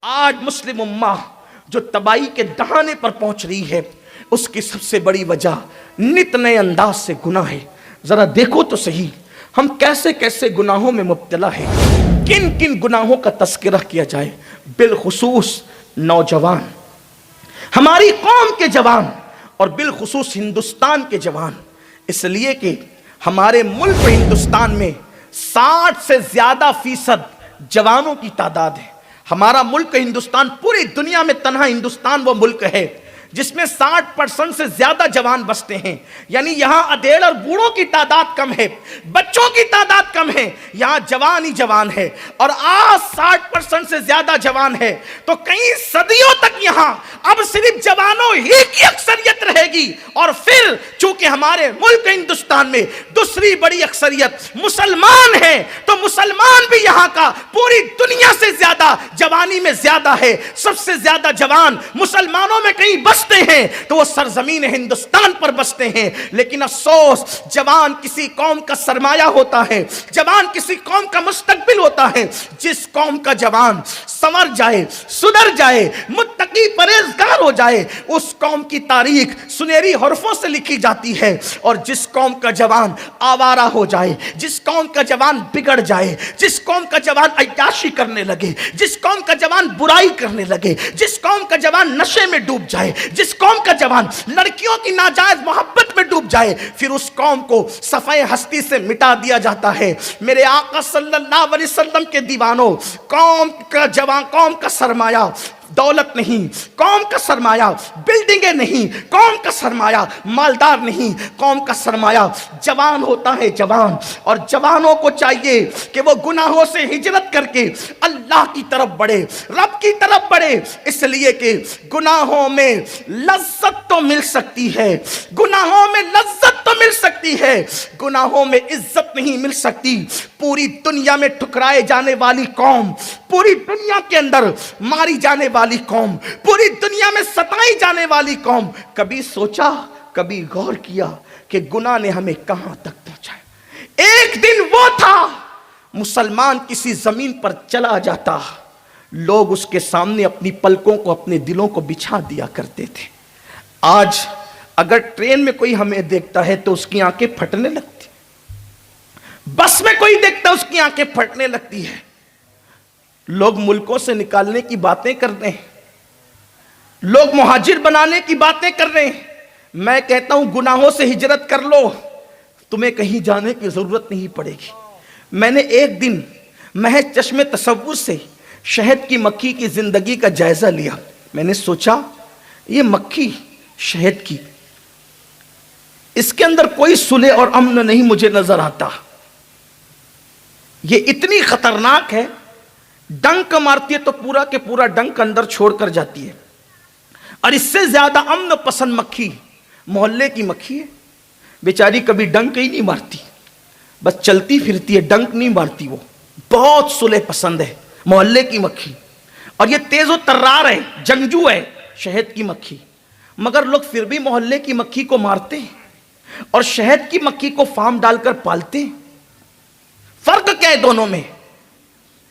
آج مسلم امہ جو تباہی کے دہانے پر پہنچ رہی ہے، اس کی سب سے بڑی وجہ نت نئے انداز سے گناہ ہے۔ ذرا دیکھو تو صحیح، ہم کیسے کیسے گناہوں میں مبتلا ہیں، کن کن گناہوں کا تذکرہ کیا جائے۔ بالخصوص نوجوان، ہماری قوم کے جوان، اور بالخصوص ہندوستان کے جوان، اس لیے کہ ہمارے ملک ہندوستان میں 60 سے زیادہ فیصد جوانوں کی تعداد ہے۔ ہمارا ملک ہندوستان پوری دنیا میں تنہا ہندوستان وہ ملک ہے جس میں 60% سے زیادہ جوان بستے ہیں، یعنی یہاں ادھیڑ اور بوڑھوں کی تعداد کم ہے، بچوں کی تعداد کم ہے، یہاں جوان ہی جوان ہے۔ اور آج 60% سے زیادہ جوان ہے تو کئی صدیوں تک یہاں اب صرف جوانوں ہی کی اکثریت رہے گی، اور پھر چونکہ ہمارے ملک ہندوستان میں دوسری بڑی اکثریت مسلمان ہیں تو مسلمان بھی یہاں کا پوری دنیا سے زیادہ جوانی میں زیادہ ہے۔ سب سے زیادہ جوان مسلمانوں میں کہیں بستے ہیں تو وہ سرزمین ہندوستان پر بستے ہیں، لیکن افسوس جوان کسی قوم کا سرمایہ ہوتا ہے، جوان کسی قوم کا مستقبل ہوتا ہے۔ جس قوم کا جوان سنور جائے، سدھر جائے، متقی پرہیزگار ہو جائے، اس قوم کی تاریخ سنہری حرفوں سے لکھی جاتی ہے، اور جس قوم کا جوان آوارہ ہو جائے، جس قوم کا جوان بگڑ جائے، جس قوم کا جوان عیاشی کرنے لگے، جس قوم کا جوان برائی کرنے لگے، جس قوم کا جوان نشے میں ڈوب جائے، جس قوم کا جوان لڑکیوں کی ناجائز محبت میں ڈوب جائے، پھر اس قوم کو صفحہ ہستی سے مٹا دیا جاتا ہے۔ میرے آقا صلی اللہ علیہ وسلم کے دیوانوں، قوم کا جوان، قوم کا سرمایہ دولت نہیں، قوم کا سرمایہ بلڈنگیں نہیں، قوم کا سرمایہ مالدار نہیں، قوم کا سرمایہ جوان ہوتا ہے، جوان۔ اور جوانوں کو چاہیے کہ وہ گناہوں سے ہجرت کر کے اللہ کی طرف بڑھے، رب کی طرف بڑھے، اس لیے کہ گناہوں میں لذت تو مل سکتی ہے، گناہوں میں لذت تو مل سکتی ہے، گناہوں میں عزت نہیں مل سکتی۔ پوری دنیا میں ٹھکرائے جانے والی قوم، پوری دنیا کے اندر ماری جانے والی قوم، پوری دنیا میں ستائی جانے والی قوم، کبھی سوچا، کبھی غور کیا کہ گناہ نے ہمیں کہاں تک پہنچایا؟ ایک دن وہ تھا مسلمان کسی زمین پر چلا جاتا، لوگ اس کے سامنے اپنی پلکوں کو، اپنے دلوں کو بچھا دیا کرتے تھے۔ آج اگر ٹرین میں کوئی ہمیں دیکھتا ہے تو اس کی آنکھیں پھٹنے لگتی، بس میں کوئی دیکھتا ہے اس کی آنکھیں پھٹنے لگتی ہے۔ لوگ ملکوں سے نکالنے کی باتیں کر رہے ہیں، لوگ مہاجر بنانے کی باتیں کر رہے ہیں۔ میں کہتا ہوں گناہوں سے ہجرت کر لو، تمہیں کہیں جانے کی ضرورت نہیں پڑے گی۔ میں نے ایک دن محض چشم تصور سے شہد کی مکھی کی زندگی کا جائزہ لیا۔ میں نے سوچا یہ مکھی شہد کی، اس کے اندر کوئی صلح اور امن نہیں مجھے نظر آتا، یہ اتنی خطرناک ہے، ڈنک مارتی ہے تو پورا کے پورا ڈنک اندر چھوڑ کر جاتی ہے۔ اور اس سے زیادہ امن پسند مکھی محلے کی مکھی ہے، بیچاری کبھی ڈنک ہی نہیں مارتی، بس چلتی پھرتی ہے، ڈنک نہیں مارتی۔ وہ بہت صلح پسند ہے محلے کی مکھی، اور یہ تیز و ترار ہے، جنگجو ہے شہد کی مکھی، مگر لوگ پھر بھی محلے کی مکھی کو مارتے ہیں اور شہد کی مکھی کو فارم ڈال کر پالتے ہیں۔ فرق کیا ہے دونوں میں؟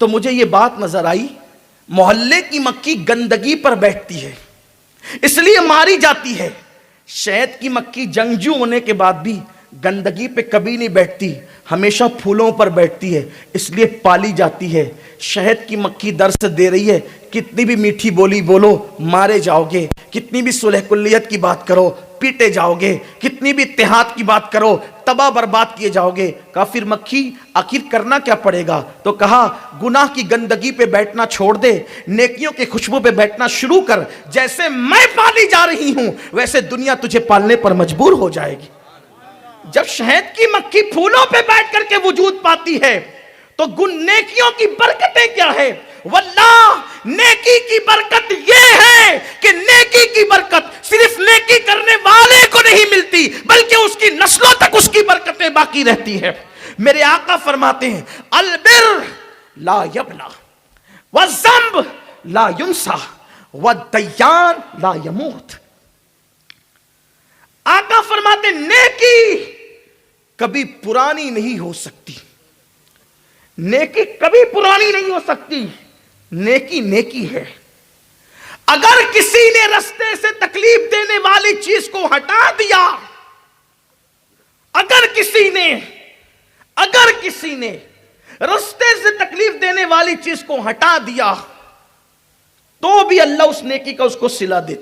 تو مجھے یہ بات نظر آئی، محلے کی مکھی گندگی پر بیٹھتی ہے اس لیے ماری جاتی ہے، شہد کی مکھی جنگجو ہونے کے بعد بھی گندگی پہ کبھی نہیں بیٹھتی، ہمیشہ پھولوں پر بیٹھتی ہے، اس لیے پالی جاتی ہے۔ شہد کی مکھی درس دے رہی ہے، کتنی بھی میٹھی بولی بولو مارے جاؤ گے، کتنی بھی صلح کلیت کی بات کرو پیٹے جاؤ گے، کتنی بھی اتحاد کی بات کرو تباہ برباد کیے جاؤ گے۔ کہا پھر مکھی آخر کرنا کیا پڑے گا؟ تو کہا گناہ کی گندگی پہ بیٹھنا چھوڑ دے، نیکیوں کی خوشبو پہ بیٹھنا شروع کر، جیسے میں پالی جا رہی ہوں ویسے دنیا تجھے پالنے پر مجبور ہو جائے گی۔ جب شہد کی مکھی پھولوں پہ بیٹھ کر کے وجود پاتی ہے تو نیکیوں کی برکتیں کیا ہے؟ واللہ نیکی کی برکت یہ ہے کہ نیکی کی برکت صرف نیکی کرنے والے کو نہیں ملتی بلکہ اس کی نسلوں تک اس کی برکتیں باقی رہتی ہے۔ میرے آقا فرماتے ہیں البر لا یبلا والذنب لا ینسا والدیان لا یموت۔ آقا فرماتے نیکی کبھی پرانی نہیں ہو سکتی، نیکی کبھی پرانی نہیں ہو سکتی، نیکی نیکی ہے، اگر کسی نے رستے سے تکلیف دینے والی چیز کو ہٹا دیا، اگر کسی نے رستے سے تکلیف دینے والی چیز کو ہٹا دیا، تو بھی اللہ اس نیکی کا اس کو صلہ دیتا۔